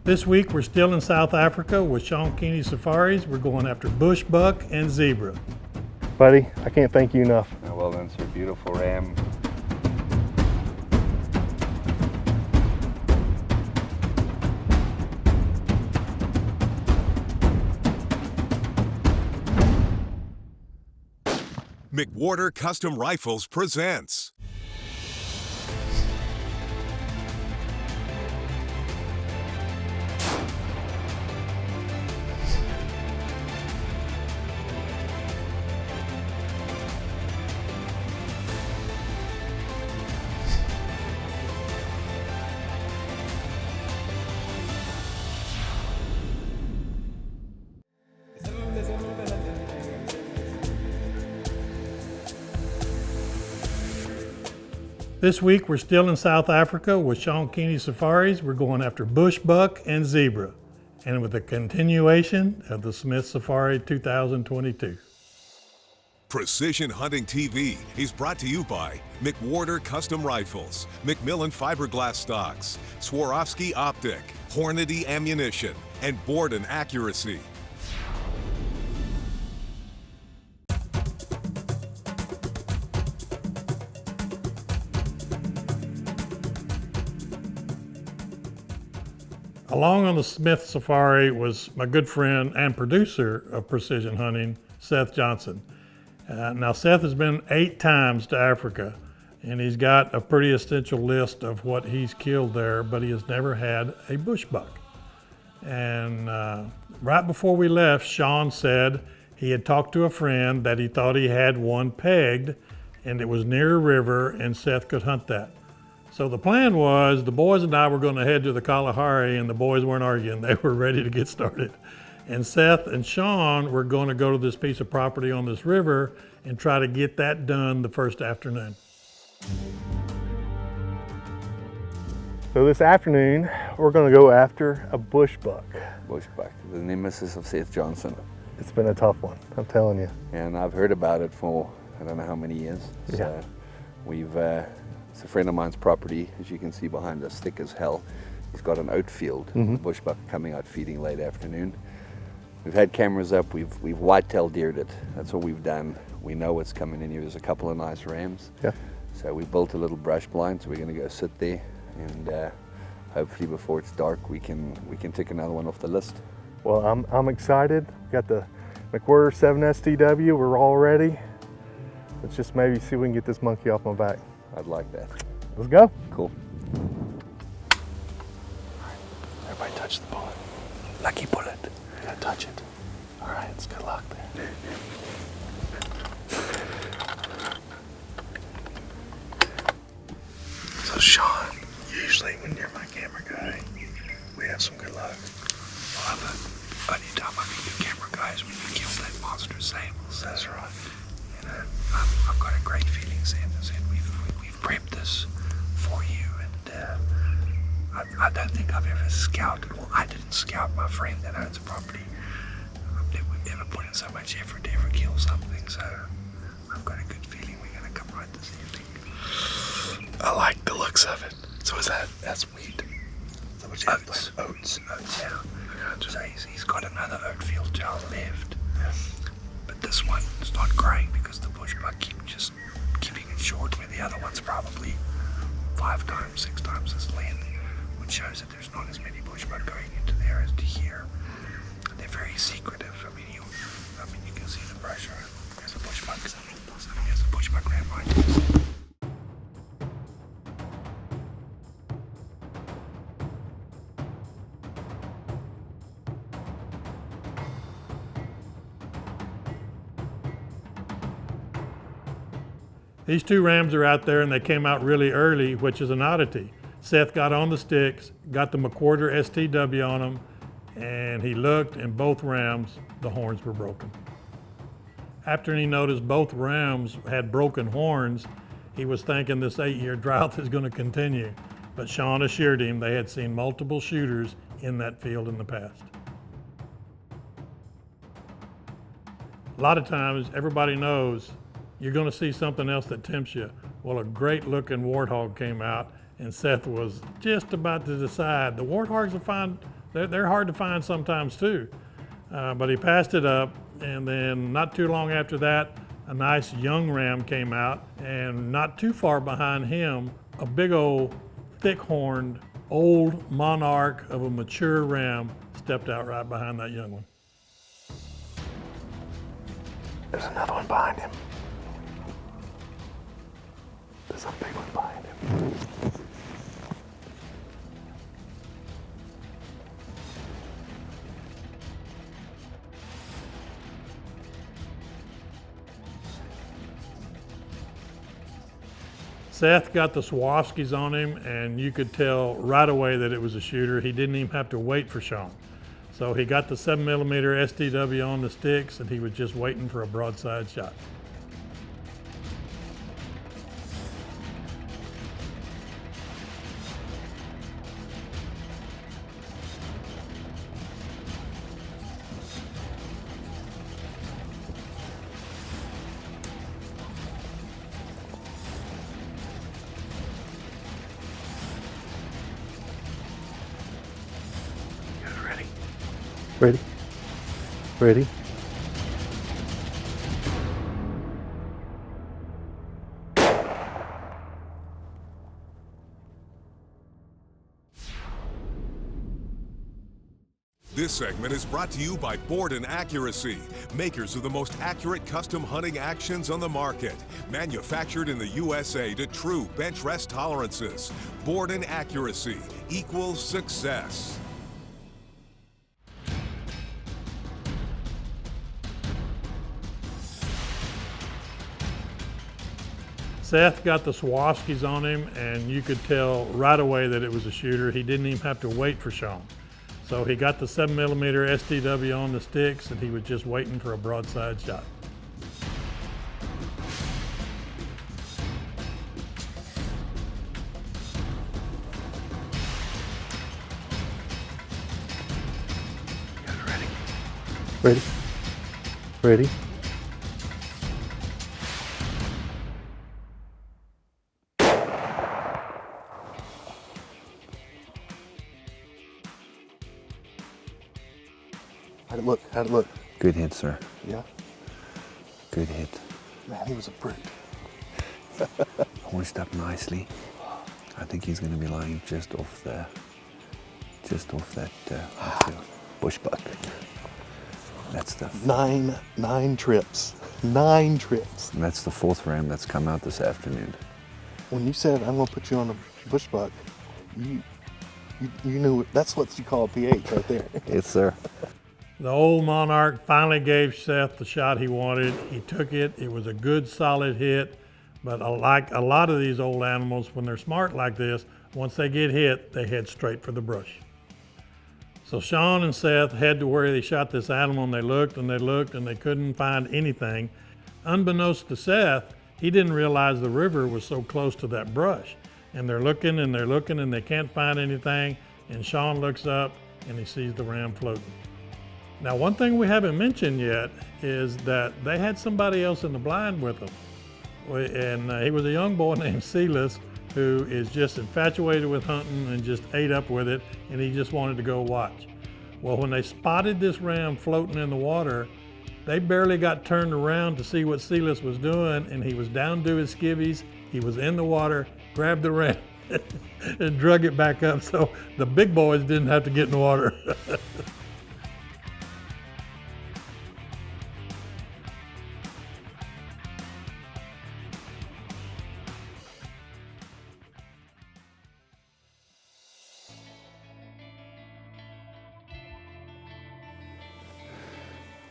This week we're still in South Africa with Shaun Keeny Safaris. We're going after bushbuck and zebra. Buddy, I can't thank you enough. Oh, well done, sir. Beautiful ram. McWhorter Custom Rifles presents This week we're still in South Africa with Shaun Keeny Safaris. We're going after bushbuck and zebra, and with a continuation of the Smith Safari 2022. Precision Hunting TV is brought to you by McWhorter Custom Rifles, Macmillan Fiberglass Stocks, Swarovski Optic, Hornady Ammunition, and Borden Accuracy. Along on the Smith Safari was my good friend and producer of Precision Hunting, Seth Johnson. Now Seth has been 8 times to Africa, and he's got a pretty essential list of what he's killed there, but he has never had a bushbuck. And right before we left, Shaun said he had talked to a friend that he thought he had one pegged, and it was near a river, and Seth could hunt that. So the plan was the boys and I were going to head to the Kalahari, and the boys weren't arguing. They were ready to get started. And Seth and Shaun were going to go to this piece of property on this river and try to get that done the first afternoon. So this afternoon, we're going to go after a bushbuck. Bushbuck, the nemesis of Seth Johnson. It's been a tough one, I'm telling you. And I've heard about it for I don't know how many years. Yeah. So it's a friend of mine's property, as you can see behind us, thick as hell. He's got an oat field, bushbuck coming out feeding late afternoon. We've had cameras up, we've white-tailed deered it. That's what we've done. We know what's coming in here. There's a couple of nice rams. Yeah. So we built a little brush blind, so we're gonna go sit there, and hopefully before it's dark, we can tick another one off the list. Well, I'm excited. Got the McWhorter 7 STW, we're all ready. Let's just maybe see if we can get this monkey off my back. I'd like that. Let's go. Cool. Everybody touch the bullet. Lucky bullet. You gotta touch it. All right, it's good luck there. So Shaun, usually when you're my camera guy, we have some good luck. Well, the only time I can do camera guy is when you kill that monster sables. That's right. And I've got a great feeling, Sam. We've prepped this for you, and I don't think I've ever scouted. Well, I didn't scout my friend that owns a property. We've never put in so much effort to ever kill something, so I've got a good feeling we're going to come right this evening. I like the looks of it. So that's wheat? Is that what you have? Oats, yeah. Gotcha. So he's got another oat field to our left. Yeah. But this one is not growing because the bushbuck keeps keeping it short, where the other one's probably 5 times, 6 times this length, which shows that there's not as many bushbuck going into there as to here. They're very secretive. I mean, you can see the brush. There's a bushbuck. There's a bushbuck ram right here. These 2 rams are out there, and they came out really early, which is an oddity. Seth got on the sticks, got the McWhorter STW on them, and he looked, and both rams, the horns were broken. After he noticed both rams had broken horns, he was thinking this 8-year drought is going to continue. But Shaun assured him they had seen multiple shooters in that field in the past. A lot of times, everybody knows you're going to see something else that tempts you. Well, a great looking warthog came out, and Seth was just about to decide. The warthogs are fine They're hard to find sometimes too. But he passed it up, and then not too long after that, a nice young ram came out, and not too far behind him, a big old thick-horned old monarch of a mature ram stepped out right behind that young one. There's another one behind him. There's a big one behind him. Seth got the Swarovskis on him, and you could tell right away that it was a shooter. He didn't even have to wait for Shaun. So he got the 7mm STW on the sticks, and he was just waiting for a broadside shot. Ready? Ready? This segment is brought to you by Borden Accuracy, makers of the most accurate custom hunting actions on the market. Manufactured in the USA to true bench rest tolerances. Borden Accuracy equals success. Seth got the Swarovskis on him, and you could tell right away that it was a shooter. He didn't even have to wait for Shaun. So he got the 7mm STW on the sticks, and he was just waiting for a broadside shot. Ready? Ready? How'd it look? How'd it look? Good hit, sir. Yeah? Good hit. Man, he was a brute. Horched up nicely. I think he's going to be lying just off that bushbuck. That's the Nine trips. 9 trips. and that's the 4th ram that's come out this afternoon. When you said I'm gonna put you on a bushbuck, you knew that's what you call a PH right there. Yes, sir. The old monarch finally gave Seth the shot he wanted. He took it. It was a good, solid hit. But like a lot of these old animals, when they're smart like this, once they get hit, they head straight for the brush. So Shaun and Seth head to where they shot this animal, and they looked and they looked and they couldn't find anything. Unbeknownst to Seth, he didn't realize the river was so close to that brush. And they're looking and they're looking and they can't find anything. And Shaun looks up and he sees the ram floating. Now, one thing we haven't mentioned yet is that they had somebody else in the blind with them. And he was a young boy named Silas, who is just infatuated with hunting and just ate up with it, and he just wanted to go watch. Well, when they spotted this ram floating in the water, they barely got turned around to see what Silas was doing, and he was down to his skivvies, he was in the water, grabbed the ram, and drug it back up, so the big boys didn't have to get in the water.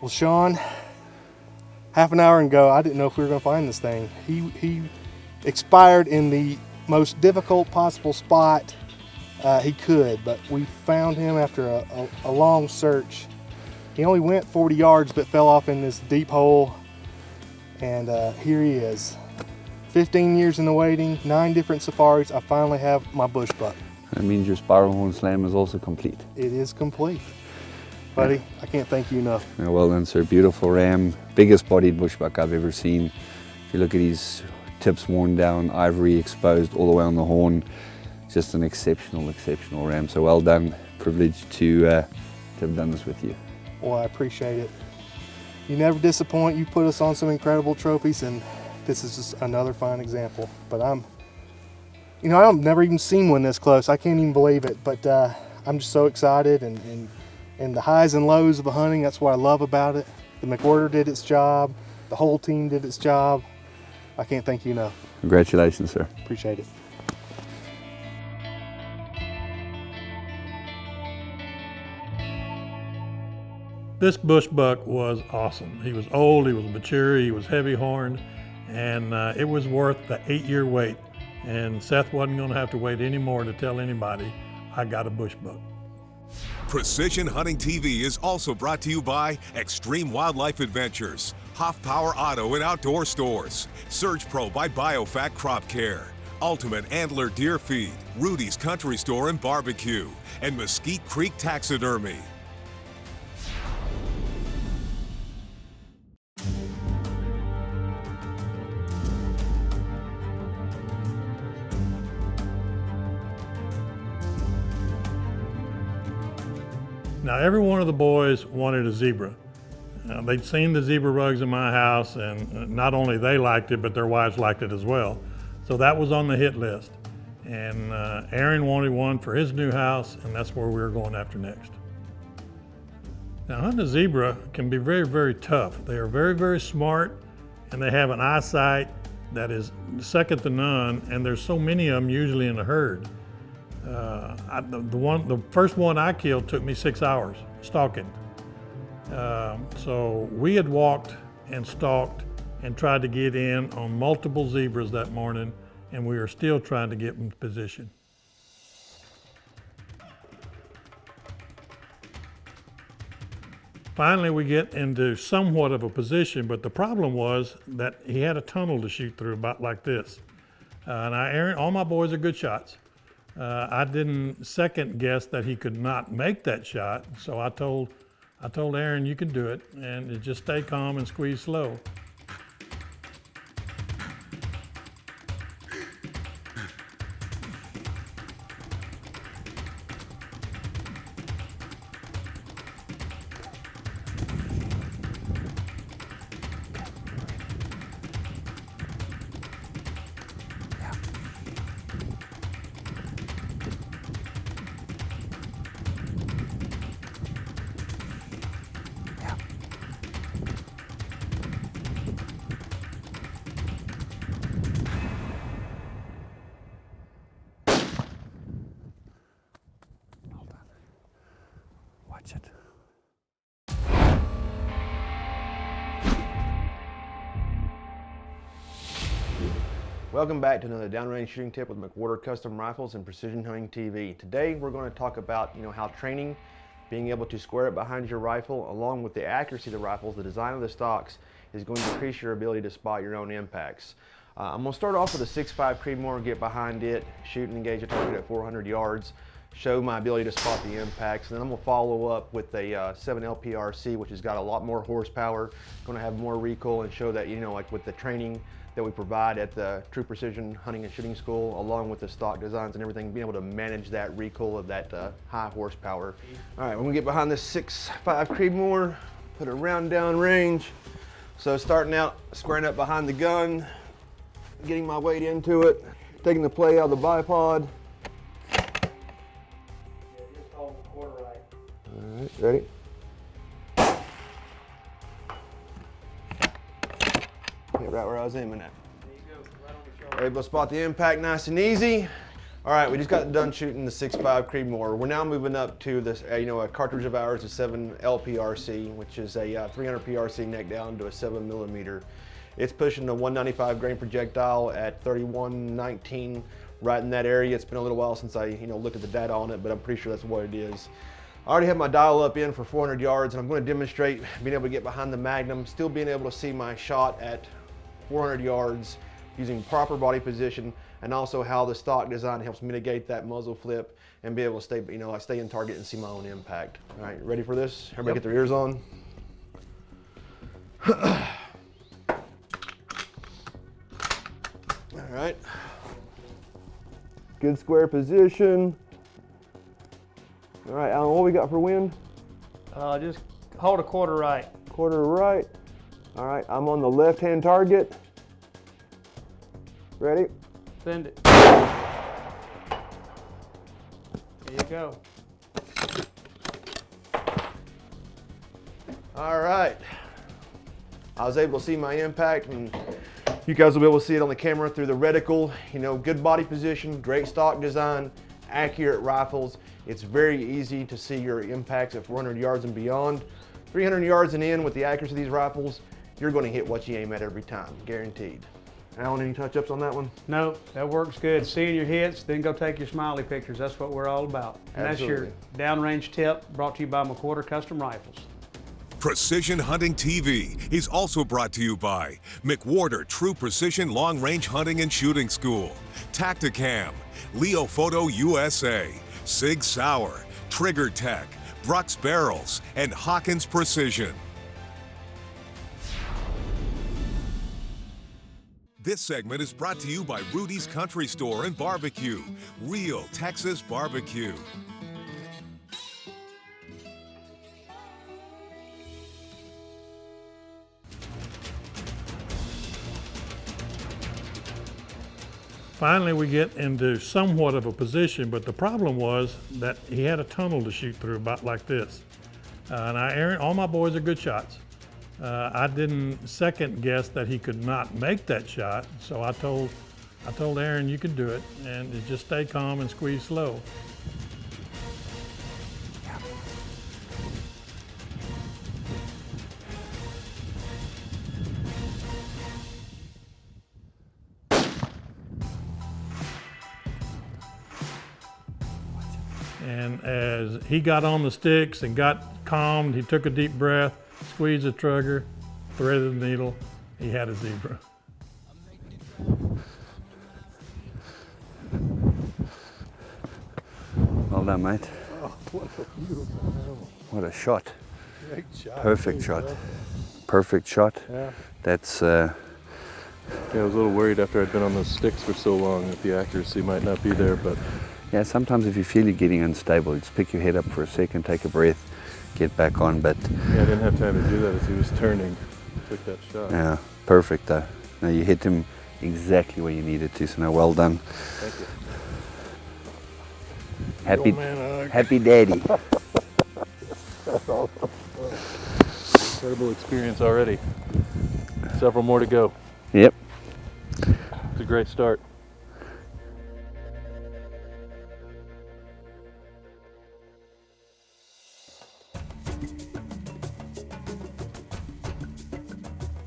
Well, Shaun, half an hour ago, I didn't know if we were going to find this thing. He expired in the most difficult possible spot he could, but we found him after a long search. He only went 40 yards, but fell off in this deep hole, and here he is. 15 years in the waiting, 9 different safaris. I finally have my bushbuck. That means your spiral horn slam is also complete. It is complete. Buddy, I can't thank you enough. Yeah, well done, sir. Beautiful ram. Biggest bodied bushbuck I've ever seen. If you look at his tips worn down, ivory exposed all the way on the horn. just an exceptional ram. So well done. Privileged to have done this with you. Well, I appreciate it. You never disappoint. You put us on some incredible trophies, and this is just another fine example. But I've never even seen one this close. I can't even believe it. But I'm just so excited, and the highs and lows of the hunting, that's what I love about it. The McWhirter did its job. The whole team did its job. I can't thank you enough. Congratulations, sir. Appreciate it. This Bushbuck was awesome. He was old, he was mature, he was heavy horned, and it was worth the 8-year wait. And Seth wasn't going to have to wait anymore to tell anybody, I got a Bushbuck. Precision Hunting TV is also brought to you by Extreme Wildlife Adventures, Hoff Power Auto and Outdoor Stores, Surge Pro by Biofac Crop Care, Ultimate Antler Deer Feed, Rudy's Country Store and Barbecue, and Mesquite Creek Taxidermy. Now, every one of the boys wanted a zebra. They'd seen the zebra rugs in my house, and not only they liked it, but their wives liked it as well. So that was on the hit list. And Aaron wanted one for his new house, and that's where we were going after next. Now, hunting a zebra can be very, very tough. They are very, very smart, and they have an eyesight that is second to none, and there's so many of them usually in a herd. The first one I killed took me 6 hours stalking. So we had walked and stalked and tried to get in on multiple zebras that morning, and we were still trying to get in position. Finally, we get into somewhat of a position, but the problem was that he had a tunnel to shoot through about like this. Now, Aaron, all my boys are good shots. I didn't second guess that he could not make that shot, so I told Aaron, you can do it, and just stay calm and squeeze slow. Watch it. Welcome back to another downrange shooting tip with McWhirter Custom Rifles and Precision Hunting TV. Today we're going to talk about how training, being able to square it behind your rifle, along with the accuracy of the rifles, the design of the stocks, is going to increase your ability to spot your own impacts. I'm going to start off with a 6.5 Creedmoor, get behind it, shoot and engage a target at 400 yards, show my ability to spot the impacts, and then I'm going to follow up with a 7 LPRC, which has got a lot more horsepower, going to have more recoil, and show that, like with the training that we provide at the True Precision Hunting and Shooting School, along with the stock designs and everything, being able to manage that recoil of that high horsepower. All right, we're gonna get behind this 6.5 Creedmoor, put it around down range. So starting out, squaring up behind the gun, getting my weight into it, taking the play out of the bipod. All right, ready? Hit right where I was aiming at. Able to spot the impact nice and easy. All right, we just got done shooting the 6.5 Creedmoor. We're now moving up to this, a cartridge of ours, a 7 LPRC, which is a 300 PRC neck down to a 7mm. It's pushing a 195 grain projectile at 3119, right in that area. It's been a little while since I, looked at the data on it, but I'm pretty sure that's what it is. I already have my dial up in for 400 yards, and I'm going to demonstrate being able to get behind the Magnum, still being able to see my shot at 400 yards using proper body position, and also how the stock design helps mitigate that muzzle flip and be able to stay, I stay in target and see my own impact. All right, ready for this? Everybody get their ears on. All right. Good square position. All right, Alan, what we got for wind? Just hold a quarter right. Quarter right. All right, I'm on the left-hand target. Ready? Send it. There you go. All right. I was able to see my impact, and you guys will be able to see it on the camera through the reticle. You know, good body position, great stock design, accurate rifles. It's very easy to see your impacts at 400 yards and beyond. 300 yards and in with the accuracy of these rifles, you're going to hit what you aim at every time, guaranteed. Alan, any touch-ups on that one? No, that works good. Seeing your hits, then go take your smiley pictures. That's what we're all about. And Absolutely. that's your downrange tip brought to you by McWhorter Custom Rifles. Precision Hunting TV is also brought to you by McWhorter True Precision Long Range Hunting and Shooting School, Tacticam, Leo Photo USA, Sig Sauer, Trigger Tech, Brux Barrels, and Hawkins Precision. This segment is brought to you by Rudy's Country Store and Barbecue, real Texas barbecue. Finally, we get into somewhat of a position, but the problem was that he had a tunnel to shoot through about like this. Now, Aaron, all my boys are good shots. I didn't second guess that he could not make that shot, so I told Aaron, you can do it, and just stay calm and squeeze slow. And as he got on the sticks and got calmed, he took a deep breath, squeezed the trigger, threaded the needle, he had a zebra. Well done, mate. Oh, what a beautiful animal. What a shot. Great shot. Perfect too, shot. bro. Perfect shot. Yeah. That's Yeah, I was a little worried after I'd been on those sticks for so long that the accuracy might not be there, but yeah, sometimes if you feel you're getting unstable, just pick your head up for a second, take a breath, get back on, but yeah, I didn't have time to do that as he was turning. Took that shot. yeah, perfect though. No, you hit him exactly where you needed to, so no, well done. Thank you. Happy, Old man hug. happy daddy. Incredible experience already. Several more to go. Yep. It's a great start.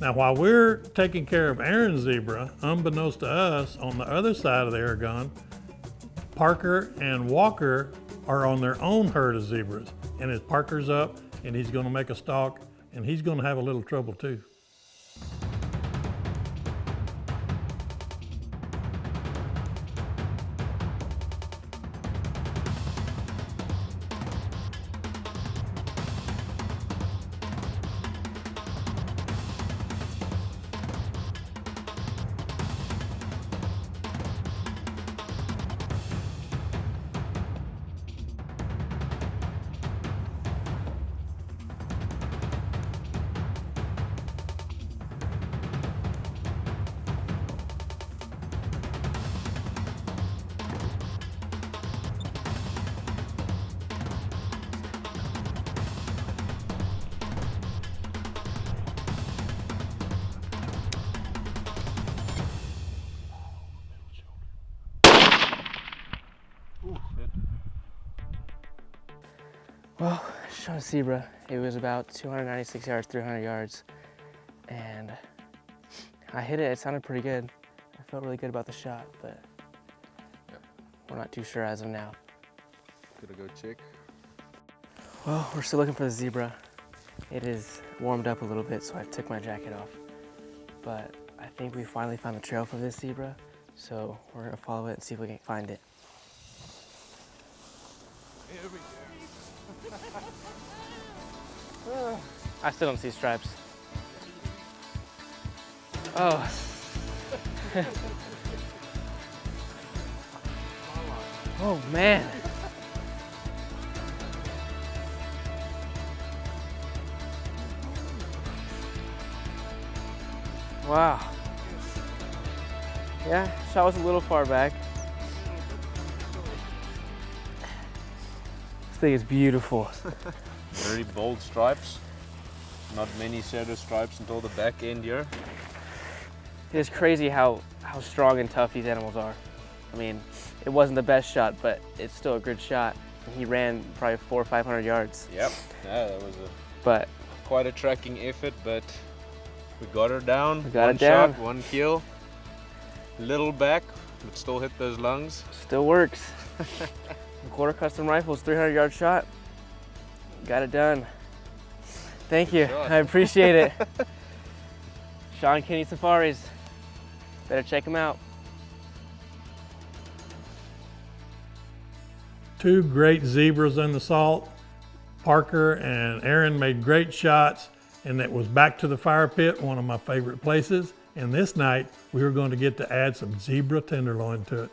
Now, while we're taking care of Aaron's zebra, unbeknownst to us, on the other side of the Aragon, Parker and Walker are on their own herd of zebras. And as Parker's up, and he's gonna make a stalk, and he's gonna have a little trouble too. Well, shot a zebra. It was about 296 yards, 300 yards, and I hit it. It sounded pretty good. I felt really good about the shot, but we're not too sure as of now. Gotta go check. Well, we're still looking for the zebra. It is warmed up a little bit, so I took my jacket off. But I think we finally found the trail for this zebra, so we're gonna follow it and see if we can find it. Here we go. I still don't see stripes. Oh. Oh man. Wow. Yeah, shot was a little far back. This thing is beautiful. Very bold stripes. Not many shadow stripes until the back end here. It is crazy how strong and tough these animals are. I mean, it wasn't the best shot, but it's still a good shot. He ran probably 400 or 500 yards. Yep. Yeah, that was But quite a tracking effort, but we got her down. We got one it down. shot, one kill. Little back, but still hit those lungs. still works. McWhorter Custom Rifles, 300-yard shot. Got it done. Thank you. shot. I appreciate it. Shaun Keeny Safaris. Better check him out. Two great zebras in the salt. Parker and Aaron made great shots, and it was back to the fire pit, one of my favorite places. And this night, we were going to get to add some zebra tenderloin to it.